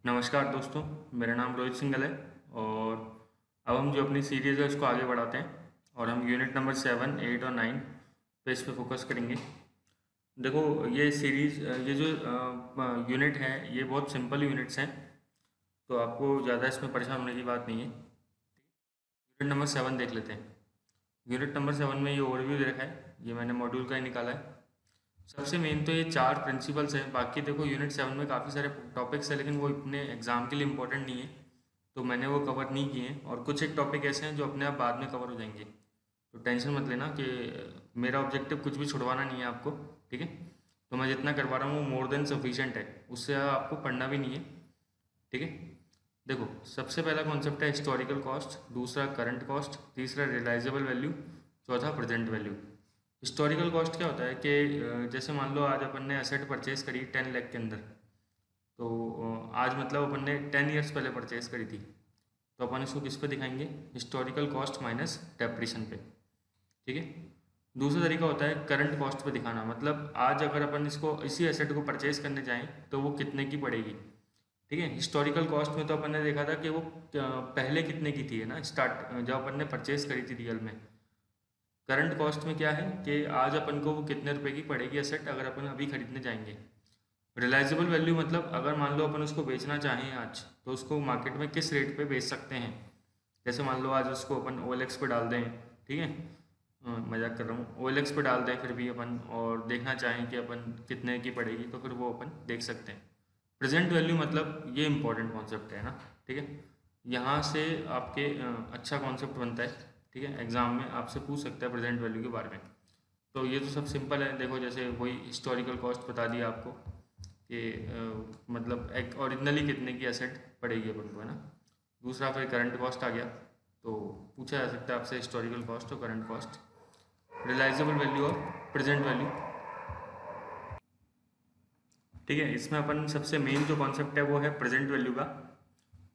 नमस्कार दोस्तों, मेरा नाम रोहित सिंघल है। और अब हम जो अपनी सीरीज़ है उसको आगे बढ़ाते हैं और हम यूनिट नंबर 7, 8 और 9 पे इस पे फोकस करेंगे। देखो, ये सीरीज़ ये जो यूनिट है ये बहुत सिंपल यूनिट्स हैं, तो आपको ज़्यादा इसमें परेशान होने की बात नहीं है। यूनिट नंबर 7 देख लेते हैं। यूनिट नंबर 7 में ये ओवरव्यू दे रखा है, ये मैंने मॉड्यूल का ही निकाला है। सबसे मेन तो ये 4 प्रिंसिपल्स हैं। बाकी देखो यूनिट 7 में काफ़ी सारे टॉपिक्स हैं, लेकिन वो इतने एग्जाम के लिए इंपॉर्टेंट नहीं है, तो मैंने वो कवर नहीं किए हैं। और कुछ एक टॉपिक ऐसे हैं जो अपने आप बाद में कवर हो जाएंगे, तो टेंशन मत लेना कि मेरा ऑब्जेक्टिव कुछ भी छुड़वाना नहीं है आपको। ठीक है, तो मैं जितना करवा रहा हूँ वो मोर देन सफिशिएंट है, उससे आपको पढ़ना भी नहीं है। ठीक है, देखो, सबसे पहला कॉन्सेप्ट है हिस्टोरिकल कॉस्ट, दूसरा करंट कॉस्ट, तीसरा रियलाइजेबल वैल्यू, चौथा प्रेजेंट वैल्यू। हिस्टोरिकल कॉस्ट क्या होता है कि जैसे मान लो आज अपन ने एसेट परचेज करी 10 लाख के अंदर, तो आज मतलब अपन ने 10 ईयर्स पहले परचेज करी थी, तो अपन इसको किस पे दिखाएंगे? हिस्टोरिकल कॉस्ट माइनस डेप्रिशन पे। ठीक है, दूसरा तरीका होता है करंट कॉस्ट पे दिखाना, मतलब आज अगर अपन इसको इसी एसेट को परचेज करने जाएं तो वो कितने की पड़ेगी। ठीक है, हिस्टोरिकल कॉस्ट में तो अपन ने देखा था कि वो पहले कितने की थी, है ना, स्टार्ट जब अपन ने परचेज करी थी रियल में। करंट कॉस्ट में क्या है कि आज अपन को वो कितने रुपए की पड़ेगी एसेट अगर अपन अभी खरीदने जाएंगे। रिलाइजेबल वैल्यू मतलब अगर मान लो अपन उसको बेचना चाहें आज, तो उसको मार्केट में किस रेट पे बेच सकते हैं। जैसे मान लो आज उसको अपन OLX पे डाल दें, ठीक है, मजाक कर रहा हूँ, OLX पे डाल दें फिर भी अपन, और देखना चाहें कि अपन कितने की पड़ेगी, तो फिर वो अपन देख सकते हैं। प्रेजेंट वैल्यू मतलब ये इंपॉर्टेंट कॉन्सेप्ट है ना। ठीक है, यहाँ से आपके अच्छा कॉन्सेप्ट बनता है। ठीक है, एग्जाम में आपसे पूछ सकता है प्रेजेंट वैल्यू के बारे में। तो ये तो सब सिंपल है। देखो, जैसे वही हिस्टोरिकल कॉस्ट बता दिया आपको कि मतलब एक ओरिजिनली कितने की एसेट पड़ेगी अपन को, है ना। दूसरा फिर करंट कॉस्ट आ गया, तो पूछा जा सकता है आपसे हिस्टोरिकल कॉस्ट और करंट कॉस्ट, रियलाइजेबल वैल्यू और प्रेजेंट वैल्यू। ठीक है, इसमें अपन सबसे मेन जो कॉन्सेप्ट है वो है प्रेजेंट वैल्यू का,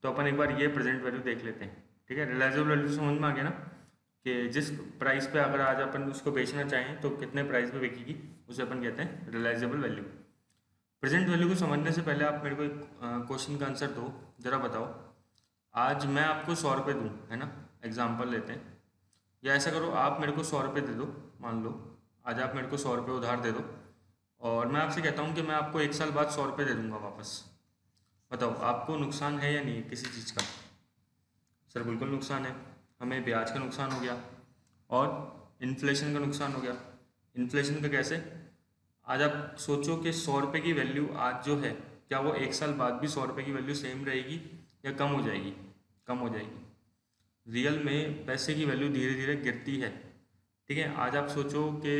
तो अपन एक बार ये प्रेजेंट वैल्यू देख लेते हैं। ठीक है, रियलाइजेबल वैल्यू समझ में आ गया ना, कि जिस प्राइस पे अगर आज अपन उसको बेचना चाहें तो कितने प्राइस पे बिकेगी, उसे अपन कहते हैं रियलाइजेबल वैल्यू। प्रेजेंट वैल्यू को समझने से पहले आप मेरे को एक क्वेश्चन का आंसर दो। जरा बताओ, आज मैं आपको 100 रुपये दूँ, है ना, एग्जाम्पल लेते हैं, या ऐसा करो आप मेरे को 100 रुपये दे दो। मान लो आज आप मेरे को 100 रुपये उधार दे दो, और मैं आपसे कहता हूँ कि मैं आपको 1 साल बाद 100 रुपये दे दूंगा वापस। बताओ, आपको नुकसान है या नहीं है किसी चीज़ का? सर बिल्कुल नुकसान है, हमें ब्याज का नुकसान हो गया और इन्फ्लेशन का नुकसान हो गया। इन्फ्लेशन का कैसे? आज आप सोचो कि 100 रुपये की वैल्यू आज जो है, क्या वो 1 साल बाद भी 100 रुपये की वैल्यू सेम रहेगी या कम हो जाएगी? कम हो जाएगी। रियल में पैसे की वैल्यू धीरे धीरे गिरती है। ठीक है, आज आप सोचो कि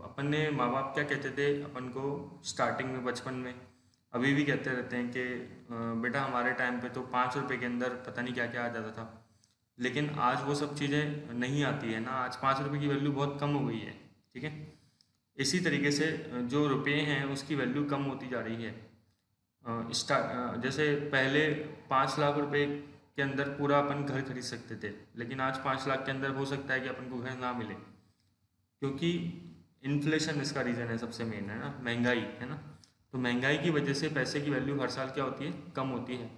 अपन ने माँ बाप क्या कहते थे अपन को स्टार्टिंग में, बचपन में, अभी भी कहते रहते हैं कि बेटा हमारे टाइम पे तो 5 रुपये के अंदर पता नहीं क्या क्या आ जाता था। लेकिन आज वो सब चीज़ें नहीं आती है ना, आज 5 रुपये की वैल्यू बहुत कम हो गई है। ठीक है, इसी तरीके से जो रुपये हैं उसकी वैल्यू कम होती जा रही है। जैसे पहले 5 लाख रुपए के अंदर पूरा अपन घर खरीद सकते थे, लेकिन आज 5 लाख के अंदर हो सकता है कि अपन को घर ना मिले, क्योंकि इन्फ्लेशन इसका रीज़न है, सबसे मेन है ना, महंगाई, है ना। तो महंगाई की वजह से पैसे की वैल्यू हर साल क्या होती है? कम होती है।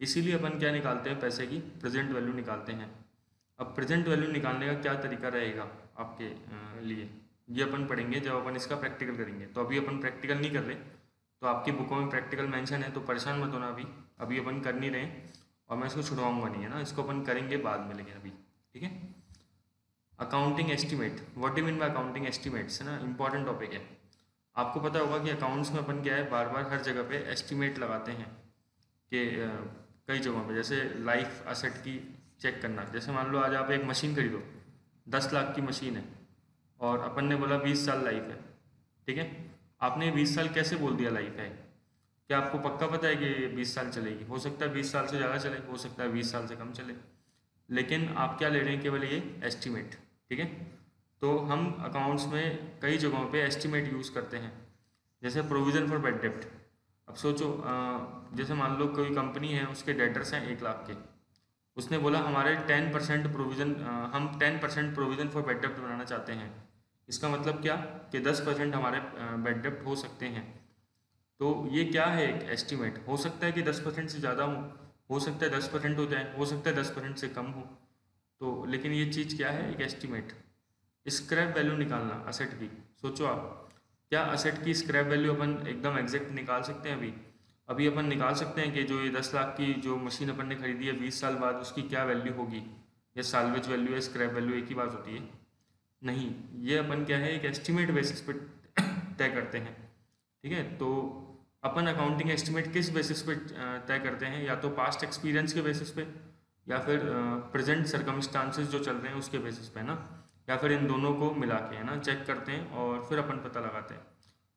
इसीलिए अपन क्या निकालते हैं? पैसे की प्रेजेंट वैल्यू निकालते हैं। अब प्रेजेंट वैल्यू निकालने का क्या तरीका रहेगा आपके लिए, ये अपन पढ़ेंगे जब अपन इसका प्रैक्टिकल करेंगे। तो अभी अपन प्रैक्टिकल नहीं कर रहे, तो आपकी बुकों में प्रैक्टिकल मेंशन है, तो परेशान मत होना। अभी अभी अपन कर नहीं रहे हैं, और मैं इसको छुड़वाऊंगा नहीं, है ना, इसको अपन करेंगे बाद में, लेकिन अभी ठीक है। Accounting estimate, what do mean by accounting estimates, है ना, इंपॉर्टेंट टॉपिक है। आपको पता होगा कि अकाउंट्स में अपन क्या है, बार बार हर जगह पे एस्टीमेट लगाते हैं कि कई जगहों पे, जैसे लाइफ असेट की चेक करना। जैसे मान लो आज आप एक मशीन खरीदो, 10 लाख की मशीन है, और अपन ने बोला 20 साल लाइफ है। ठीक है, आपने 20 साल कैसे बोल दिया लाइफ है? क्या आपको पक्का पता है कि ये 20 साल चलेगी? हो सकता है 20 साल से ज़्यादा चले, हो सकता है 20 साल से कम चले, लेकिन आप क्या ले रहे हैं? केवल ये एस्टीमेट। ठीक है, तो हम अकाउंट्स में कई जगहों पे एस्टीमेट यूज़ करते हैं, जैसे प्रोविज़न फॉर बैड डेप्ट। अब सोचो, जैसे मान लो कोई कंपनी है, उसके डेटर्स हैं 1 लाख के, उसने बोला हमारे 10% प्रोविज़न, हम 10% प्रोविज़न फॉर बैड डेप्ट बनाना चाहते हैं। इसका मतलब क्या कि 10% हमारे बैड डेप्ट हो सकते हैं। तो ये क्या है, एक एस्टिमेट। हो सकता है कि 10% से ज़्यादा हो सकता है 10% हो जाए, हो सकता है 10% से कम हो। तो लेकिन ये चीज़ क्या है, एक एस्टिमेट। स्क्रैप वैल्यू निकालना असेट की, सोचो आप, क्या असेट की स्क्रैप वैल्यू अपन एकदम एग्जैक्ट निकाल सकते हैं अभी? अभी अपन निकाल सकते हैं कि जो ये 10 लाख की जो मशीन अपन ने खरीदी है 20 साल बाद उसकी क्या वैल्यू होगी? या साल्वेज वैल्यू या स्क्रैप वैल्यू एक ही बात होती है? नहीं, ये अपन क्या है, एक एस्टिमेट बेसिस पे तय करते हैं। ठीक है, तो अपन अकाउंटिंग एस्टिमेट किस बेसिस पे तय करते हैं? या तो पास्ट एक्सपीरियंस के बेसिस पे, या फिर प्रेजेंट सर्कमस्टांसेस जो चल रहे हैं उसके बेसिस पे ना, या फिर इन दोनों को मिला के है ना चेक करते हैं और फिर अपन पता लगाते हैं।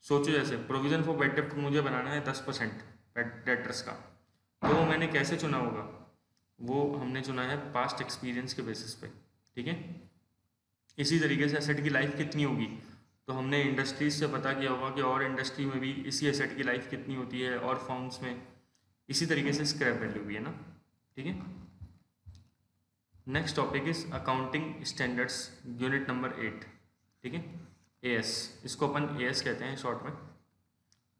सोचो जैसे प्रोविजन फॉर बैड डेब्ट मुझे बनाना है 10% डेटर्स का, तो वो मैंने कैसे चुना होगा? वो हमने चुना है पास्ट एक्सपीरियंस के बेसिस पे। ठीक है, इसी तरीके से एसेट की लाइफ कितनी होगी, तो हमने इंडस्ट्रीज से पता किया होगा कि और इंडस्ट्री में भी इसी एसेट की लाइफ कितनी होती है और फॉर्म्स में। इसी तरीके से स्क्रैप वैल्यू भी है ना। ठीक है, next topic is accounting standards, unit number 8। ठीक है, एएस, इसको अपन एएस कहते हैं शॉर्ट में।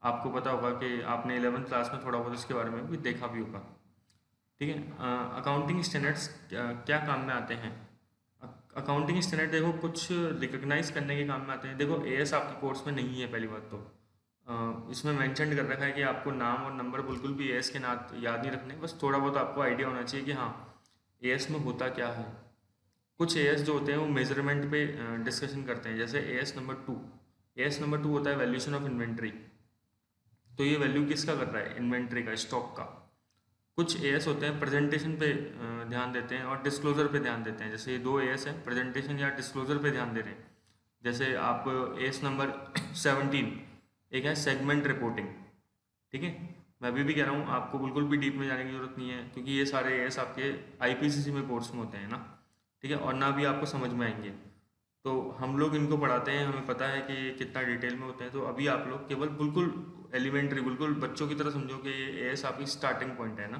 आपको पता होगा कि आपने 11th क्लास में थोड़ा बहुत इसके बारे में भी देखा भी होगा। ठीक है, अकाउंटिंग स्टैंडर्ड्स क्या काम में आते हैं? अकाउंटिंग स्टैंडर्ड देखो कुछ रिकग्नाइज करने के काम में आते हैं। देखो एएस आपके कोर्स में नहीं है, पहली बात तो इसमें मेंशन कर रखा है कि आपको नाम और नंबर बिल्कुल भी एएस के नाम याद नहीं रखने, बस थोड़ा बहुत आपको आइडिया होना चाहिए कि हाँ एएस में होता क्या है। कुछ एएस जो होते हैं वो मेजरमेंट पे डिस्कशन करते हैं, जैसे एएस नंबर 2 होता है वैल्यूएशन ऑफ इन्वेंट्री। तो ये वैल्यू किसका कर रहा है? इन्वेंट्री का, स्टॉक का। कुछ एएस होते हैं प्रेजेंटेशन पे ध्यान देते हैं और डिस्क्लोजर पे ध्यान देते हैं। जैसे ये दो एएस हैं, प्रेजेंटेशन या डिस्क्लोजर पे ध्यान दे रहे हैं। जैसे आप एएस नंबर 17 एक है सेगमेंट रिपोर्टिंग। ठीक है, मैं अभी भी कह रहा हूँ, आपको बिल्कुल भी डीप में जाने की जरूरत नहीं है क्योंकि ये सारे एएस आपके आईपीसीसी में कोर्स में होते हैं ना। ठीक है, और ना भी आपको समझ में आएंगे। तो हम लोग इनको पढ़ाते हैं, हमें पता है कि ये कितना डिटेल में होते हैं। तो अभी आप लोग केवल बिल्कुल एलिमेंट्री, बिल्कुल बच्चों की तरह समझो कि ये एएस आपकी स्टार्टिंग पॉइंट है ना।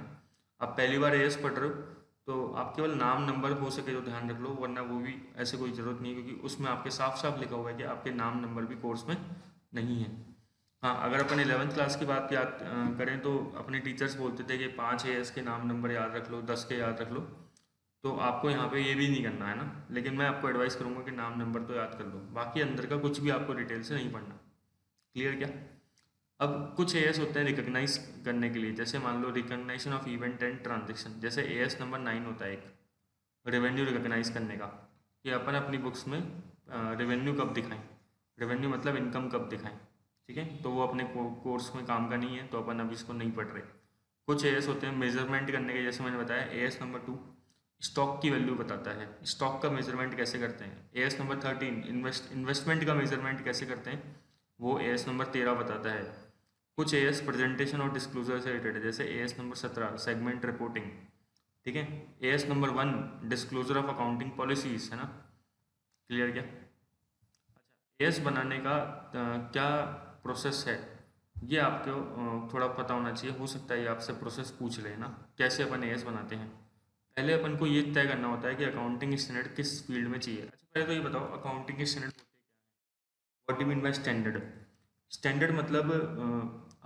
आप पहली बार एएस पढ़ रहे हो तो आप केवल नाम नंबर हो सके तो ध्यान रख लो, वरना वो भी ऐसे कोई ज़रूरत नहीं है क्योंकि उसमें आपके साफ साफ लिखा हुआ है कि आपके नाम नंबर भी कोर्स में नहीं है। हाँ, अगर अपन 11th क्लास की बात याद करें तो अपने टीचर्स बोलते थे कि 5 एएस के नाम नंबर याद रख लो, 10 के याद रख लो। तो आपको यहाँ पे ये भी नहीं करना है ना, लेकिन मैं आपको एडवाइस करूँगा कि नाम नंबर तो याद कर लो, बाकी अंदर का कुछ भी आपको डिटेल से नहीं पढ़ना। क्लियर क्या? अब कुछ एएस होते हैं रिकग्नाइज करने के लिए, जैसे मान लो recognisation of event and transaction. जैसे एएस नंबर 9 होता है एक रेवेन्यू रिकग्नाइज करने का, कि अपन अपनी बुक्स में रेवेन्यू कब दिखाएं, रेवेन्यू मतलब इनकम कब दिखाएं। ठीक है, तो वो अपने कोर्स में काम का नहीं है तो अपन अभी इसको नहीं पढ़ रहे। कुछ एएस होते हैं मेजरमेंट करने के, जैसे मैंने बताया एएस नंबर 2 स्टॉक की वैल्यू बताता है, स्टॉक का मेजरमेंट कैसे करते हैं। एएस नंबर 13 इन्वेस्टमेंट का मेजरमेंट कैसे करते हैं, वो एएस नंबर 13 बताता है। कुछ एएस प्रेजेंटेशन और डिस्क्लोजर से रिलेटेड है, जैसे एएस नंबर 17 सेगमेंट रिपोर्टिंग। ठीक है, as number 1 disclosure of accounting policies, है ना। क्लियर क्या? एएस बनाने का क्या प्रोसेस है, ये आपको थोड़ा पता होना चाहिए। हो सकता है ये आपसे प्रोसेस पूछ ले ना, कैसे अपन एएस बनाते हैं। पहले अपन को ये तय करना होता है कि अकाउंटिंग स्टैंडर्ड किस फील्ड में चाहिए। अच्छा, पहले तो ये बताओ अकाउंटिंग स्टैंडर्ड होते क्या है? What do mean by standard? Standard मतलब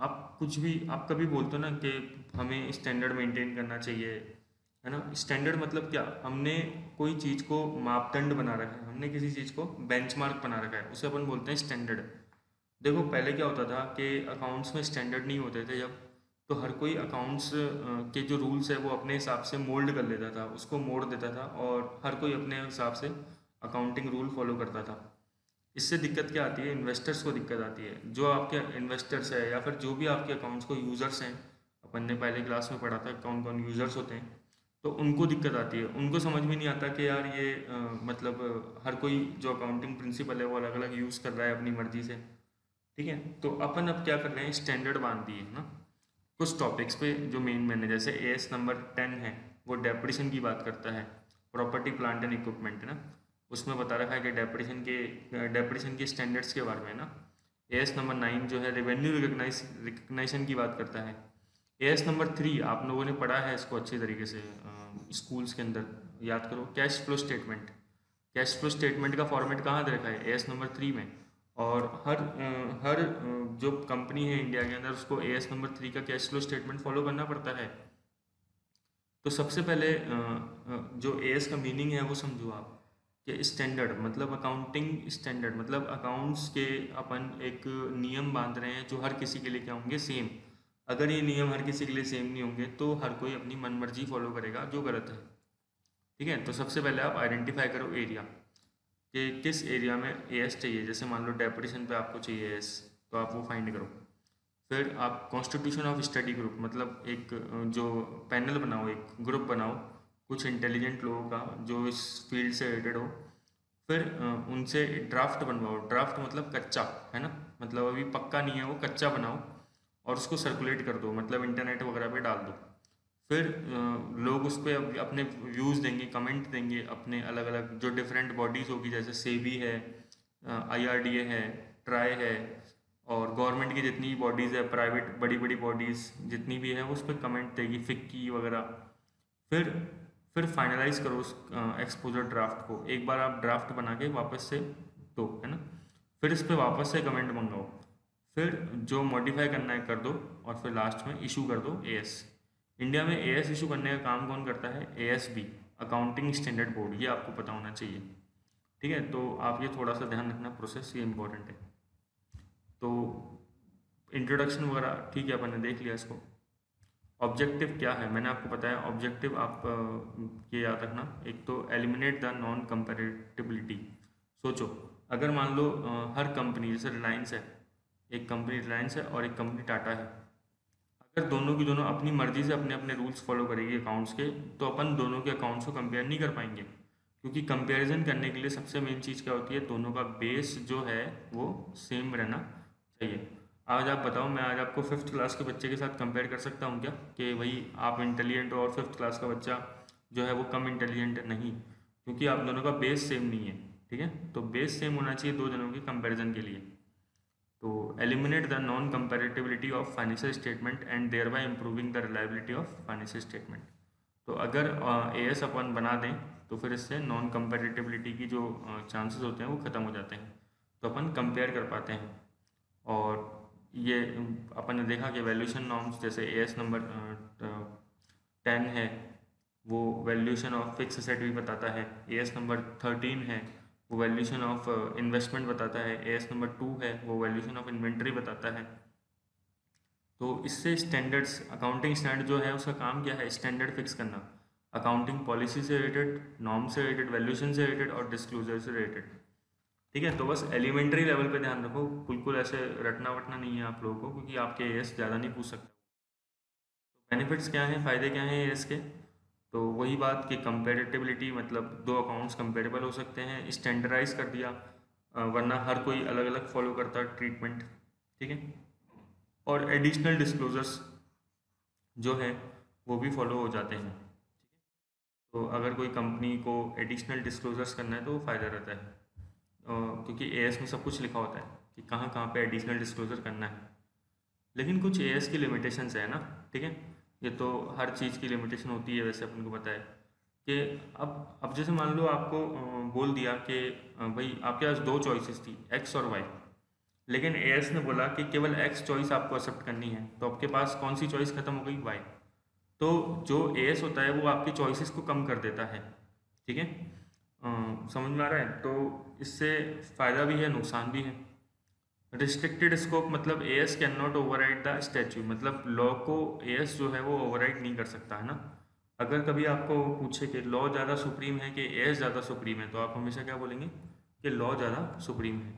आप कुछ भी, आप कभी बोलते हो ना कि हमें स्टैंडर्ड मेंटेन करना चाहिए, है ना। स्टैंडर्ड मतलब क्या, हमने कोई चीज़ को मापदंड बना रखा है, हमने किसी चीज़ को बेंचमार्क बना रखा है, उसे अपन बोलते हैं स्टैंडर्ड। देखो पहले क्या होता था कि अकाउंट्स में स्टैंडर्ड नहीं होते थे जब, तो हर कोई अकाउंट्स के जो रूल्स है वो अपने हिसाब से मोल्ड कर लेता था, उसको मोड़ देता था और हर कोई अपने हिसाब से अकाउंटिंग रूल फॉलो करता था। इससे दिक्कत क्या आती है, इन्वेस्टर्स को दिक्कत आती है। जो आपके इन्वेस्टर्स है या फिर जो भी आपके अकाउंट्स को यूज़र्स हैं, अपन ने पहले क्लास में पढ़ा था कौन कौन यूज़र्स होते हैं, तो उनको दिक्कत आती है। उनको समझ में नहीं आता कि यार ये मतलब हर कोई जो अकाउंटिंग प्रिंसिपल है वो अलग अलग यूज़ कर रहा है अपनी मर्जी से। ठीक है, तो अपन अब क्या कर रहे हैं, स्टैंडर्ड बांध दिए है ना कुछ टॉपिक्स पे जो मेन मैंने, जैसे एएस नंबर 10 है वो डेप्रिसिएशन की बात करता है, प्रॉपर्टी प्लांट एंड इक्विपमेंट है ना। उसमें बता रखा है कि डेप्रिसिएशन के स्टैंडर्ड्स के बारे में ना। एएस नंबर 9 जो है रेवेन्यू रिकग्नाइजेशन की बात करता है। एएस नंबर 3 आप लोगों ने पढ़ा है इसको अच्छी तरीके से स्कूल्स के अंदर, याद करो, cash flow statement. Cash flow statement का फॉर्मेट कहाँ दे रखा है, एएस नंबर 3 में। और जो कंपनी है इंडिया के अंदर उसको AS नंबर 3 का कैश फ्लो स्टेटमेंट फॉलो करना पड़ता है। तो सबसे पहले जो AS का मीनिंग है वो समझो आप कि स्टैंडर्ड मतलब अकाउंटिंग स्टैंडर्ड मतलब अकाउंट्स के अपन एक नियम बांध रहे हैं जो हर किसी के लिए क्या होंगे सेम। अगर ये नियम हर किसी के लिए सेम नहीं होंगे तो हर कोई अपनी मनमर्जी फॉलो करेगा जो गलत है। ठीक है, तो सबसे पहले आप आइडेंटिफाई करो एरिया कि किस एरिया में AS चाहिए। जैसे मान लो डेप्रिसिएशन पे आपको चाहिए AS, तो आप वो फाइंड करो। फिर आप कॉन्स्टिट्यूशन ऑफ स्टडी ग्रुप मतलब एक जो पैनल बनाओ, एक ग्रुप बनाओ कुछ इंटेलिजेंट लोगों का जो इस फील्ड से रिलेटेड हो। फिर उनसे ड्राफ्ट बनवाओ। ड्राफ्ट मतलब कच्चा, है ना, मतलब अभी पक्का नहीं है वो, कच्चा बनाओ और उसको सर्कुलेट कर दो, मतलब इंटरनेट वगैरह पे डाल दो। फिर लोग उस पर अपने व्यूज़ देंगे, कमेंट देंगे अपने अलग अलग, जो डिफरेंट बॉडीज़ होगी जैसे सेबी है, IRDA है, ट्राई है, और गवर्नमेंट की जितनी बॉडीज़ है, प्राइवेट बड़ी बड़ी बॉडीज़ जितनी भी है उस पर कमेंट देगी, फिक्की वगैरह। फिर फिर फाइनलाइज करो उस एक्सपोजर ड्राफ्ट को। एक बार आप ड्राफ्ट बना के वापस से दो, है ना, फिर इस पर वापस से कमेंट मंगाओ। फिर जो मॉडिफाई करना है कर दो और फिर लास्ट में इशू कर दो AS। इंडिया में AS इशू करने का काम कौन करता है? ASB, accounting standard board. ये आपको पता होना चाहिए। ठीक है, तो आप ये थोड़ा सा ध्यान रखना, प्रोसेस ये इंपॉर्टेंट है। तो इंट्रोडक्शन वगैरह ठीक है, अपन ने देख लिया इसको। ऑब्जेक्टिव क्या है मैंने आपको बताया। ऑब्जेक्टिव आप ये याद रखना, एक तो एलिमिनेट द नॉन कंपेरेटिबिलिटी। सोचो अगर मान लो हर कंपनी, जैसे रिलायंस है, एक कंपनी रिलायंस है और एक कंपनी टाटा है, अगर दोनों की दोनों अपनी मर्जी से अपने अपने रूल्स फॉलो करेगी अकाउंट्स के, तो अपन दोनों के अकाउंट्स को कंपेयर नहीं कर पाएंगे। क्योंकि कंपैरिजन करने के लिए सबसे मेन चीज़ क्या होती है? दोनों का बेस जो है वो सेम रहना चाहिए। आज आप बताओ, मैं आज आपको 5th क्लास के बच्चे के साथ कंपेयर कर सकता हूँ क्या कि भाई आप इंटेलिजेंट हो और 5th क्लास का बच्चा जो है वो कम इंटेलिजेंट है? नहीं, क्योंकि आप दोनों का बेस सेम नहीं है। ठीक है, तो बेस सेम होना चाहिए दो जनों के कंपैरिजन के लिए। तो eliminate the non comparability of financial statement and thereby improving the reliability of financial statement. तो अगर AS अपन बना दें तो फिर इससे नॉन कंपेरेटिबिलिटी की जो चांसेस होते हैं वो ख़त्म हो जाते हैं, तो अपन कंपेयर कर पाते हैं। और ये अपन ने देखा कि वैल्यूएशन नॉर्म्स जैसे AS नंबर 10 है, वो वैल्यूएशन ऑफ फिक्स एसेट भी बताता है। AS नंबर 13 है, वो वैल्यूएशन ऑफ इन्वेस्टमेंट बताता है। AS नंबर 2 है, वो वैल्यूएशन ऑफ इन्वेंट्री बताता है। तो इससे स्टैंडर्ड्स, अकाउंटिंग स्टैंडर्ड जो है उसका काम क्या है? स्टैंडर्ड फिक्स करना, अकाउंटिंग पॉलिसी से रिलेटेड, नॉर्म से रिलेटेड, वैल्यूएशन से रिलेटेड और डिस्क्लोजर से रिलेटेड। ठीक है, तो बस एलिमेंट्री लेवल पे ध्यान रखो, बिल्कुल ऐसे रटना वटना नहीं है आप लोगों को, क्योंकि आपके AS ज़्यादा नहीं पूछ सकता। तो बेनिफिट्स क्या हैं, फ़ायदे क्या हैं AS के? तो वही बात कि कंपेरेटिबिलिटी मतलब दो अकाउंट्स कंपेरेबल हो सकते हैं, स्टैंडर्डाइज कर दिया, वरना हर कोई अलग अलग फॉलो करता ट्रीटमेंट। ठीक है, और एडिशनल डिस्क्लोजर्स जो है वो भी फॉलो हो जाते हैं। तो अगर कोई कंपनी को एडिशनल डिस्क्लोजर्स करना है तो वो फ़ायदा रहता है, क्योंकि AS में सब कुछ लिखा होता है कि कहाँ कहाँ पे एडिशनल डिस्क्लोजर करना है। लेकिन कुछ AS की लिमिटेशंस है ना। ठीक है, ये तो हर चीज़ की लिमिटेशन होती है, वैसे अपन को पता है कि अब जैसे मान लो आपको बोल दिया कि भाई आपके पास दो चॉइसेस थी, X और Y, लेकिन AS ने बोला कि केवल X चॉइस आपको एक्सेप्ट करनी है, तो आपके पास कौन सी चॉइस खत्म हो गई? Y। तो जो AS होता है वो आपकी चॉइसेस को कम कर देता है। ठीक है, समझ में आ रहा है? तो इससे फ़ायदा भी है, नुकसान भी है। रिस्ट्रिक्टेड स्कोप मतलब AS can not override the statue, मतलब लॉ को AS जो है वो ओवरराइड नहीं कर सकता, है ना। अगर कभी आपको पूछे कि लॉ ज़्यादा सुप्रीम है कि AS ज़्यादा सुप्रीम है, तो आप हमेशा क्या बोलेंगे? कि लॉ ज़्यादा सुप्रीम है।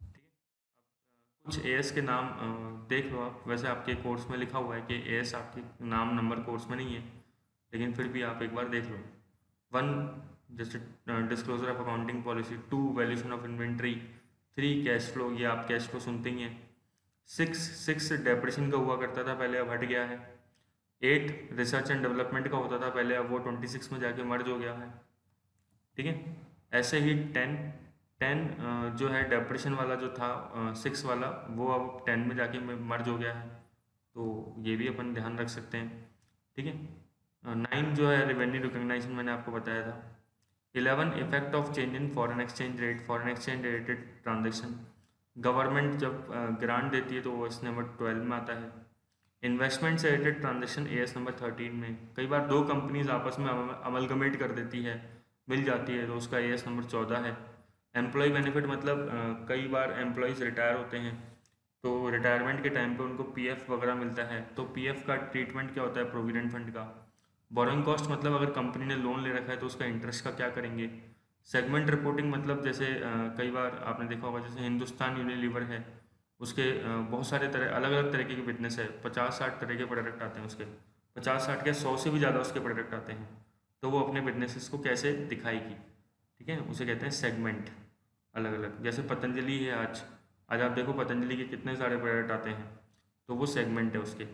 ठीक है, कुछ AS के नाम देख लो आप, वैसे आपके कोर्स में लिखा हुआ है कि AS आपके नाम नंबर कोर्स में नहीं है, लेकिन फिर भी आप एक बार देख लो। 1 जैसे disclosure of accounting policy, 2 valuation of inventory, 3 cash flow, ये आप कैश फ्लो सुनते ही हैं। 6 डेप्रेशन का हुआ करता था पहले, अब हट गया है। 8 रिसर्च एंड डेवलपमेंट का होता था पहले, अब वो 26 में जाके मर्ज हो गया है। ठीक है, ऐसे ही 10 जो है डेप्रेशन वाला जो था 6 वाला, वो अब 10 में जाके मर्ज हो गया है, तो ये भी अपन ध्यान रख सकते हैं। ठीक है, 9 जो है रेवेन्यू रिकग्नाइजेशन, मैंने आपको बताया था। 11 effect of change in foreign exchange rate, foreign exchange related transaction. Government जब ग्रांट देती है तो वो एस नंबर 12 में आता है। इन्वेस्टमेंट से रिलेटेड ट्रांजेक्शन एएस नंबर 13 में। कई बार दो कंपनीज आपस में अमलगमेट कर देती है, मिल जाती है, तो उसका एएस नंबर 14 है। एम्प्लॉय बेनिफिट मतलब कई बार एम्प्लॉयज़ रिटायर होते हैं तो रिटायरमेंट के टाइम पे उनको पीएफ वगैरह मिलता है, तो पीएफ का ट्रीटमेंट क्या होता है प्रोविडेंट फंड का। बोरोइंग कॉस्ट मतलब अगर कंपनी ने लोन ले रखा है तो उसका इंटरेस्ट का क्या करेंगे। सेगमेंट रिपोर्टिंग मतलब जैसे कई बार आपने देखा होगा जैसे हिंदुस्तान यूनिलीवर है, उसके बहुत सारे तरह अलग अलग तरीके के बिजनेस है, 50-60 तरह के प्रोडक्ट आते हैं उसके, 50-60 के 100 से भी ज़्यादा उसके प्रोडक्ट आते हैं, तो वो अपने बिजनेसेस को कैसे दिखाएगी, ठीक है, उसे कहते हैं सेगमेंट। अलग अलग जैसे पतंजलि है, आज आज आप देखो पतंजलि के कितने सारे प्रोडक्ट आते हैं, तो वो सेगमेंट है उसके।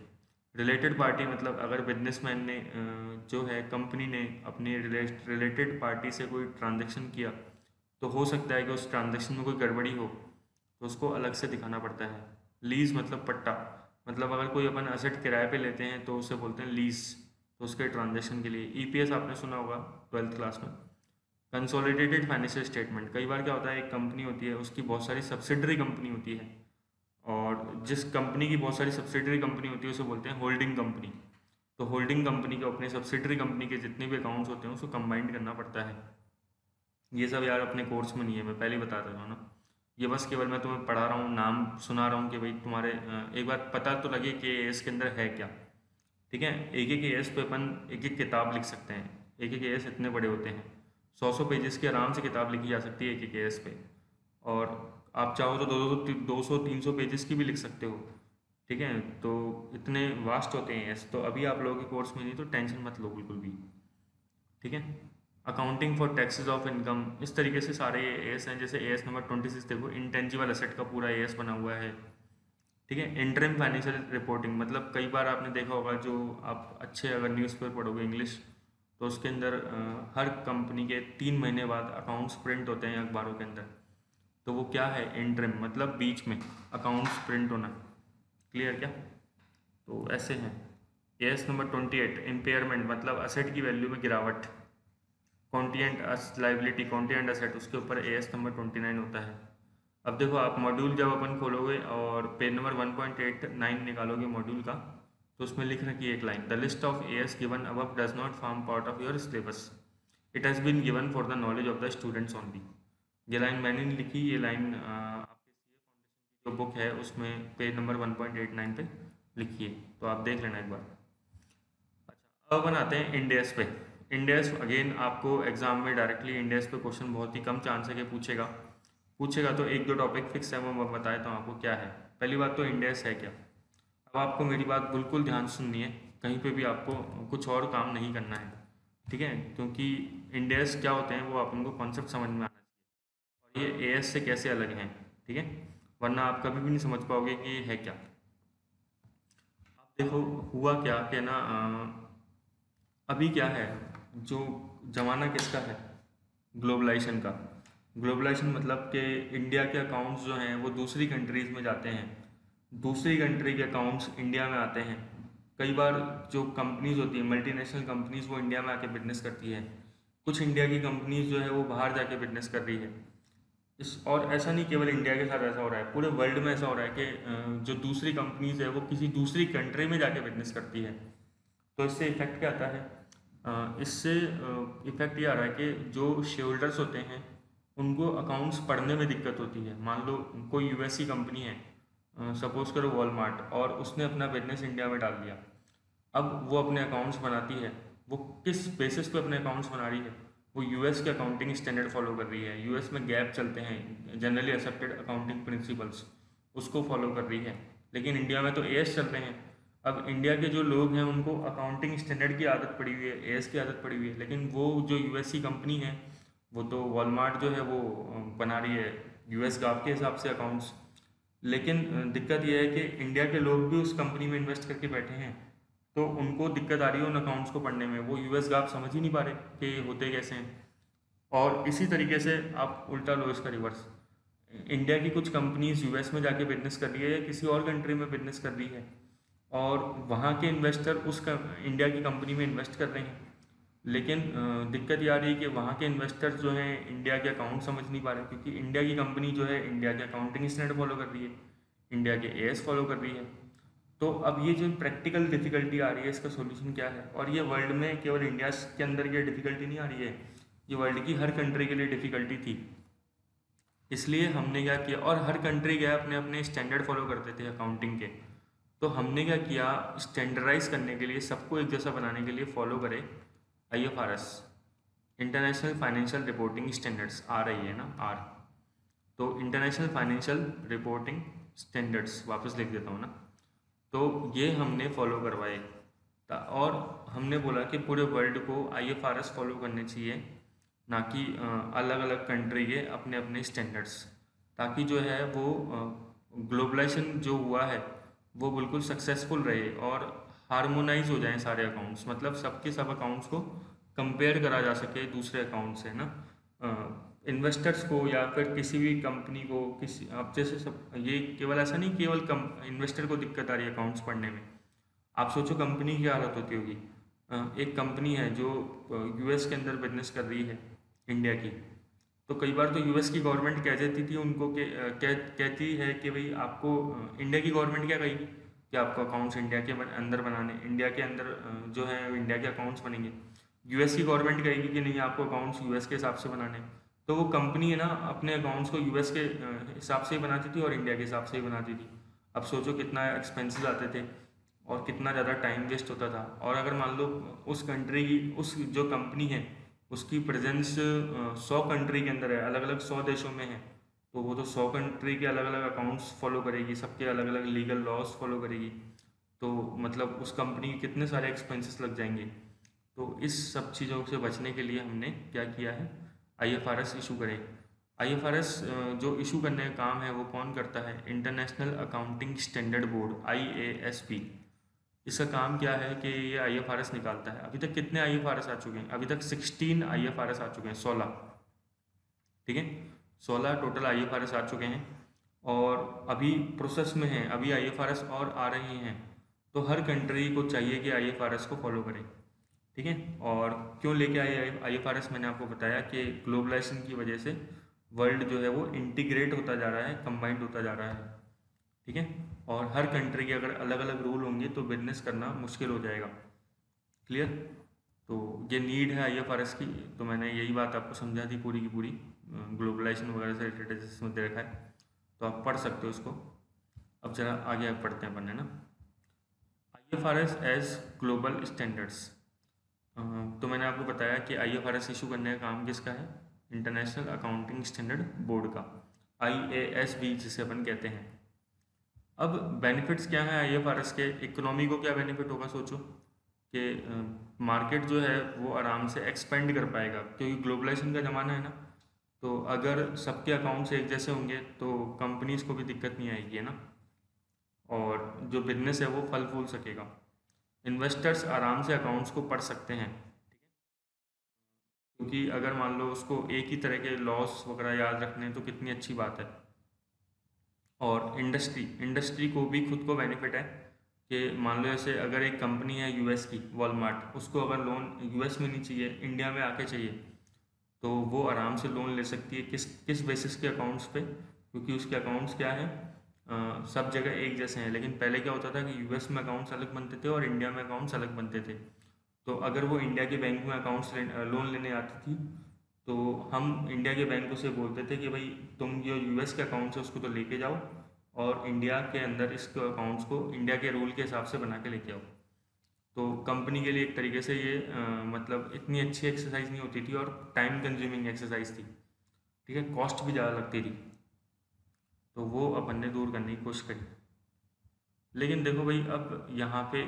रिलेटेड पार्टी मतलब अगर बिजनेसमैन ने जो है कंपनी ने अपनी रिलेटेड पार्टी से कोई ट्रांजेक्शन किया तो हो सकता है कि उस ट्रांजेक्शन में कोई गड़बड़ी हो, तो उसको अलग से दिखाना पड़ता है। लीज मतलब पट्टा, मतलब अगर कोई अपन असेट किराए पे लेते हैं तो उसे बोलते हैं लीज, तो उसके ट्रांजेक्शन के लिए। ईपीएस आपने सुना होगा 12th क्लास में। कंसोलिडेटेड फाइनेंशियल स्टेटमेंट, कई बार क्या होता है एक कंपनी होती है उसकी बहुत सारी सब्सिडरी कंपनी होती है, और जिस कंपनी की बहुत सारी सब्सिडरी कंपनी होती है उसे बोलते हैं होल्डिंग कंपनी। तो होल्डिंग कंपनी को अपने सब्सिडरी कंपनी के जितने भी अकाउंट्स होते हैं उसको कंबाइंड करना पड़ता है। ये सब यार अपने कोर्स में नहीं है, मैं पहले ही बता रहा हूँ ना, ये बस केवल मैं तुम्हें पढ़ा रहा हूँ, नाम सुना रहा हूँ कि भाई तुम्हारे एक बार पता तो लगे कि इसके अंदर है क्या। ठीक है, एक एक एएस पे अपन एक एक किताब लिख सकते हैं, एक एक एएस इतने बड़े होते हैं, 100 पेजेस की आराम से किताब लिखी जा सकती है एक एक एएस पे, और आप चाहो तो 200-300 पेजेस की भी लिख सकते हो। ठीक है, तो इतने वास्ट होते हैं एएस, तो अभी आप लोगों के कोर्स में नहीं, तो टेंशन मत लो बिल्कुल भी। ठीक है, accounting for taxes of income, इस तरीके से सारे एएस हैं। जैसे एएस नंबर 26 देखो, इंटेंजिबल असेट का पूरा एएस बना हुआ है। ठीक है, इंटरिम फाइनेंशियल रिपोर्टिंग मतलब कई बार आपने देखा होगा, जो आप अच्छे अगर न्यूज़पेपर पढ़ोगे इंग्लिश, तो उसके अंदर हर कंपनी के 3 महीने बाद अकाउंट्स प्रिंट होते हैं अखबारों के अंदर, तो वो क्या है इंटरिम, मतलब बीच में अकाउंट्स प्रिंट होना। क्लियर क्या, तो ऐसे हैं। एएस नंबर 28 इम्पेयरमेंट मतलब असेट की वैल्यू में गिरावट। कॉन्टिजेंट लाइबिलिटी, कॉन्टिजेंट असेट, उसके ऊपर एएस नंबर 29 होता है। अब देखो आप मॉड्यूल जब अपन खोलोगे और पेज नंबर 1.89 निकालोगे मॉड्यूल का, तो उसमें लिख रखी है एक line, the list of AS given above does not form part of your syllabus, it has been given for the knowledge of the students only. ये लाइन मैंने नहीं लिखी, ये लाइन आपके सीए फाउंडेशन की जो बुक है उसमें पेज नंबर 1.89 पे लिखी है, तो आप देख लेना एक बार। अच्छा, अब बनाते हैं इंडेस पे। इंडेस अगेन आपको एग्जाम में डायरेक्टली इंडेस पे क्वेश्चन बहुत ही कम चांस है कि पूछेगा, पूछेगा तो एक दो टॉपिक फिक्स है, वो मैं बता देता हूँ आपको क्या है। पहली बात तो इंडेस है क्या। अब आपको मेरी बात बिल्कुल ध्यान से सुननी है, कहीं पे भी आपको कुछ और काम नहीं करना है, ठीक है, क्योंकि इंडेस क्या होते हैं वो अपन को कॉन्सेप्ट समझ में आना चाहिए, और ये एएस से कैसे अलग हैं, ठीक है, वरना आप कभी भी नहीं समझ पाओगे कि ये है क्या। आप देखो हुआ क्या कि ना अभी क्या है, जो ज़माना किसका है, ग्लोबलाइजेशन का। ग्लोबलाइजेशन मतलब कि इंडिया के अकाउंट्स जो हैं वो दूसरी कंट्रीज़ में जाते हैं, दूसरी कंट्री के अकाउंट्स इंडिया में आते हैं। कई बार जो कंपनीज होती है मल्टीनेशनल कंपनीज, वो इंडिया में आके बिजनेस करती है, कुछ इंडिया की कंपनीज जो है वो बाहर जाके बिजनेस कर रही है। और ऐसा नहीं केवल इंडिया के साथ ऐसा हो रहा है, पूरे वर्ल्ड में ऐसा हो रहा है कि जो दूसरी कंपनीज है वो किसी दूसरी कंट्री में जाके बिजनेस करती है। तो इससे इफेक्ट क्या आता है, इससे इफेक्ट ये आ रहा है कि जो शेयर होते हैं उनको अकाउंट्स पढ़ने में दिक्कत होती है। मान लो कोई यूएससी कंपनी है, सपोज करो वॉलमार्ट, और उसने अपना बिजनेस इंडिया में डाल दिया। अब वो अपने अकाउंट्स बनाती है, वो किस बेसिस पे अपने अकाउंट्स बना रही है, वो यूएस के अकाउंटिंग स्टैंडर्ड फॉलो कर रही है। यूएस में गैप चलते हैं, जनरली एक्सेप्टेड अकाउंटिंग प्रिंसिपल्स, उसको फॉलो कर रही है, लेकिन इंडिया में तो एएस चल रहे हैं। अब इंडिया के जो लोग हैं उनको अकाउंटिंग स्टैंडर्ड की आदत पड़ी हुई है, एएस की आदत पड़ी हुई है, लेकिन वो जो यूएससी कंपनी है, वो तो वॉलमार्ट जो है वो बना रही है यूएस GAAP के हिसाब से अकाउंट्स। लेकिन दिक्कत यह है कि इंडिया के लोग भी उस कंपनी में इन्वेस्ट करके बैठे हैं, तो उनको दिक्कत आ रही है उन अकाउंट्स को पढ़ने में, वो यूएस GAAP समझ ही नहीं पा रहे कि ये होते कैसे हैं। और इसी तरीके से आप उल्टा लो इसका रिवर्स, इंडिया की कुछ कंपनीज यूएस में जाके बिजनेस कर रही है या किसी और कंट्री में बिजनेस कर रही है, और वहाँ के इन्वेस्टर इंडिया की कंपनी में इन्वेस्ट कर रहे हैं, लेकिन दिक्कत ये आ रही है कि वहाँ के इन्वेस्टर्स जो हैं इंडिया के अकाउंट समझ नहीं पा रहे, क्योंकि इंडिया की कंपनी जो है इंडिया के अकाउंटिंग स्टैंडर्ड फॉलो कर रही है, इंडिया के एएस फॉलो कर रही है। तो अब ये जो प्रैक्टिकल डिफिकल्टी आ रही है, इसका सोल्यूशन क्या है? और ये वर्ल्ड में केवल इंडिया के अंदर ये डिफिकल्टी नहीं आ रही है, ये वर्ल्ड की हर कंट्री के लिए डिफिकल्टी थी। इसलिए हमने क्या किया, और हर कंट्री क्या अपने अपने स्टैंडर्ड फॉलो करते थे अकाउंटिंग के, तो हमने क्या किया, स्टैंडर्डाइज करने के लिए, सबको एक जैसा बनाने के लिए फॉलो करें IFRS, international financial reporting standards. आ रही है ना, आर, तो इंटरनेशनल फाइनेंशियल रिपोर्टिंग स्टैंडर्ड्स, वापस लिख देता हूँ ना, तो ये हमने फॉलो करवाए और हमने बोला कि पूरे वर्ल्ड को IFRS फॉलो करने चाहिए, ना कि अलग अलग कंट्री के अपने अपने स्टैंडर्ड्स, ताकि जो है वो ग्लोबलाइजेशन जो हुआ है वो बिल्कुल सक्सेसफुल रहे और हार्मोनाइज हो जाएं सारे अकाउंट्स, मतलब सबके सब अकाउंट्स को कंपेयर करा जा सके दूसरे अकाउंट से ना, इन्वेस्टर्स को या फिर किसी भी कंपनी को, किसी अब जैसे सब, ये केवल ऐसा नहीं केवल इन्वेस्टर को दिक्कत आ रही है अकाउंट्स पढ़ने में। आप सोचो कंपनी की हालत होती होगी, एक कंपनी है जो US के अंदर बिजनेस कर रही है इंडिया की, तो कई बार तो US की गवर्नमेंट कह देती थी उनको कि कहती है कि भाई आपको इंडिया की गवर्नमेंट क्या कहेगी कि आपको अकाउंट्स इंडिया के अंदर बनाने, इंडिया के अंदर जो है इंडिया के अकाउंट्स बनेंगे। US की गवर्नमेंट कहेगी कि नहीं आपको अकाउंट्स US के हिसाब से बनाने, तो वो कंपनी है ना अपने अकाउंट्स को US के हिसाब से ही बनाती थी और इंडिया के हिसाब से ही बनाती थी। अब सोचो कितना एक्सपेंसिव आते थे और कितना ज़्यादा टाइम वेस्ट होता था। और अगर मान लो उस कंट्री की, उस जो कंपनी है उसकी प्रेजेंस 100 कंट्री के अंदर है, अलग अलग 100 देशों में है, तो वो तो 100 कंट्री के अलग अलग अकाउंट्स फॉलो करेगी, सबके अलग अलग लीगल लॉज फॉलो करेगी, तो मतलब उस कंपनी के कितने सारे एक्सपेंसेस लग जाएंगे। तो इस सब चीज़ों से बचने के लिए हमने क्या किया है, IFRS इशू करें। IFRS जो इशू करने का काम है वो कौन करता है, international accounting standard board, IASB। इसका काम क्या है कि ये IFRS निकालता है। अभी तक कितने IFRS आ चुके हैं? अभी तक 16 IFRS आ चुके हैं, 16, ठीक है, 16 टोटल IFRS आ चुके हैं और अभी प्रोसेस में है, अभी IFRS और आ रहे हैं। तो हर कंट्री को चाहिए कि IFRS को फॉलो करें, ठीक है। और क्यों लेके आए IFRS, मैंने आपको बताया कि ग्लोबलाइजेशन की वजह से वर्ल्ड जो है वो इंटीग्रेट होता जा रहा है, कंबाइंड होता जा रहा है, ठीक है। और हर कंट्री के अगर अलग अलग रूल होंगे तो बिजनेस करना मुश्किल हो जाएगा। क्लियर? तो ये नीड है IFRS की, तो मैंने यही बात आपको समझा दी पूरी की पूरी, ग्लोबलाइजेशन वगैरह से रिलेटेड इसमें दे रखा है, तो आप पढ़ सकते हो इसको। अब जरा आगे पढ़ते हैं अपन, है ना। IFRS as global standards. तो मैंने आपको बताया कि IFRS इशू करने का काम किसका है, इंटरनेशनल अकाउंटिंग स्टैंडर्ड बोर्ड का, IASB जिसे अपन कहते हैं। अब बेनिफिट्स क्या है IFRS के, इकोनॉमी को क्या बेनिफिट होगा, सोचो कि मार्केट जो है वो आराम से एक्सपेंड कर पाएगा, क्योंकि ग्लोबलाइजेशन का ज़माना है ना, तो अगर सबके अकाउंट्स एक जैसे होंगे तो कंपनीज को भी दिक्कत नहीं आएगी, है ना, और जो बिजनेस है वो फल फूल सकेगा। इन्वेस्टर्स आराम से अकाउंट्स को पढ़ सकते हैं, क्योंकि अगर मान लो उसको एक ही तरह के लॉस वगैरह याद रखने हैं तो कितनी अच्छी बात है। और इंडस्ट्री को भी खुद को बेनिफिट है कि मान लो जैसे अगर एक कंपनी है US की, वॉलमार्ट, उसको अगर लोन US में नहीं चाहिए, इंडिया में आके चाहिए, तो वो आराम से लोन ले सकती है। किस किस बेसिस के अकाउंट्स पे, क्योंकि उसके अकाउंट्स क्या है, सब जगह एक जैसे हैं। लेकिन पहले क्या होता था कि US में अकाउंट्स अलग बनते थे और इंडिया में अकाउंट्स अलग बनते थे। तो अगर वो इंडिया के बैंक में अकाउंट्स लोन लेने आती थी, तो हम इंडिया के बैंकों से बोलते थे कि भाई तुम जो US के अकाउंट्स है उसको तो लेके जाओ और इंडिया के अंदर इसके अकाउंट्स को इंडिया के रूल के हिसाब से बना के लेके आओ। तो कंपनी के लिए एक तरीके से ये मतलब इतनी अच्छी एक्सरसाइज नहीं होती थी और टाइम कंज्यूमिंग एक्सरसाइज थी, ठीक है, कॉस्ट भी ज़्यादा लगती थी, तो वो अपन ने दूर करने की कोशिश करी। लेकिन देखो भाई अब यहाँ पे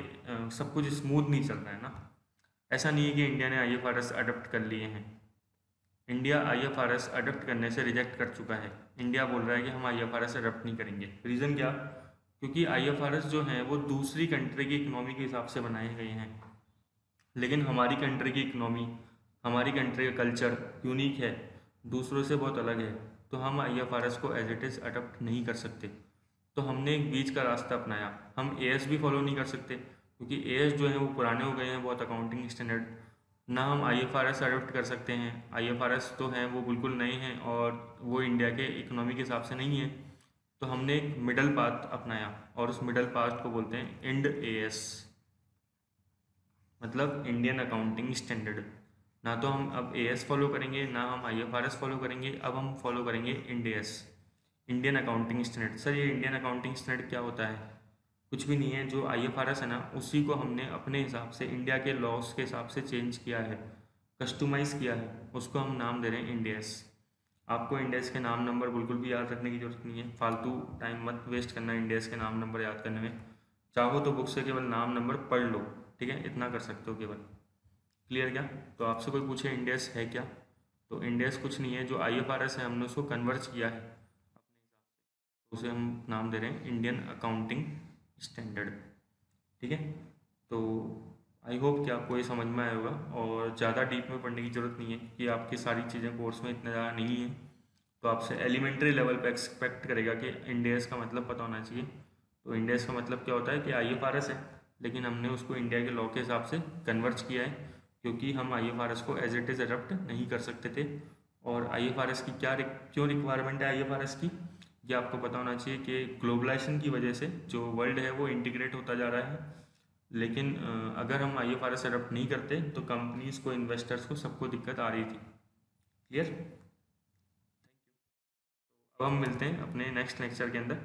सब कुछ स्मूथ नहीं चल रहा है ना। ऐसा नहीं है कि इंडिया ने IFRS अडॉप्ट कर लिए हैं, इंडिया IFRS अडॉप्ट करने से रिजेक्ट कर चुका है। इंडिया बोल रहा है कि हम IFRS अडॉप्ट नहीं करेंगे। रीज़न क्या? क्योंकि IFRS जो हैं वो दूसरी कंट्री की इकोनॉमी के हिसाब से बनाए गए हैं, लेकिन हमारी कंट्री की इकोनॉमी, हमारी कंट्री का कल्चर यूनिक है, दूसरों से बहुत अलग है, तो हम IFRS को एज इट इज़ अडॉप्ट नहीं कर सकते। तो हमने एक बीच का रास्ता अपनाया। हम AS भी फॉलो नहीं कर सकते, क्योंकि AS जो है वो पुराने हो गए हैं बहुत, अकाउंटिंग स्टैंडर्ड, ना हम IFRS अडोप्ट कर सकते हैं। IFRS तो हैं वो बिल्कुल नए हैं और वो इंडिया के इकोनॉमी के हिसाब से नहीं है। तो हमने एक मिडल पाथ अपनाया और उस मिडल पाथ को बोलते हैं इंड AS, मतलब इंडियन अकाउंटिंग स्टैंडर्ड। ना तो हम अब AS फॉलो करेंगे ना हम IFRS फॉलो करेंगे, अब हम फॉलो करेंगे Ind AS, Indian accounting standard. Sir ये इंडियन अकाउंटिंग स्टैंडर्ड क्या होता है? कुछ भी नहीं है, जो IFRS है ना उसी को हमने अपने हिसाब से इंडिया के लॉस के हिसाब से चेंज किया है, कस्टमाइज़ किया है, उसको हम नाम दे रहे हैं इंड AS। आपको इंड AS के नाम नंबर बिल्कुल भी याद रखने की जरूरत नहीं है, फालतू टाइम मत वेस्ट करना इंड AS के नाम नंबर याद करने में। चाहो तो बुक से केवल नाम नंबर पढ़ लो, ठीक है, इतना कर सकते हो केवल। क्लियर क्या? तो आपसे कोई पूछे इंड AS है क्या, तो इंड AS कुछ नहीं है, जो IFRS है हमने उसको कन्वर्ट किया है अपने हिसाब से, उसे हम नाम दे रहे हैं इंडियन अकाउंटिंग स्टैंडर्ड। ठीक है, तो आई होप कि आपको ये समझ में आया होगा और ज़्यादा डीप में पढ़ने की ज़रूरत नहीं है कि आपकी सारी चीज़ें कोर्स में इतना ज़्यादा नहीं है। तो आपसे एलिमेंट्री लेवल पे एक्सपेक्ट करेगा कि इंड AS का मतलब पता होना चाहिए। तो इंड AS का मतलब क्या होता है कि IFRS है, लेकिन हमने उसको इंडिया के लॉ के हिसाब से कन्वर्ट किया है, क्योंकि हम IFRS को एज इट इज़ अडप्ट नहीं कर सकते थे। और IFRS की क्यों रिक्वायरमेंट है IFRS की, ये आपको पता होना चाहिए कि ग्लोबलाइजेशन की वजह से जो वर्ल्ड है वो इंटीग्रेट होता जा रहा है। लेकिन अगर हम IFRS अडप्ट नहीं करते तो कंपनीज को, इन्वेस्टर्स को, सबको दिक्कत आ रही थी। क्लियर? अब हम मिलते हैं अपने नेक्स्ट लेक्चर के अंदर।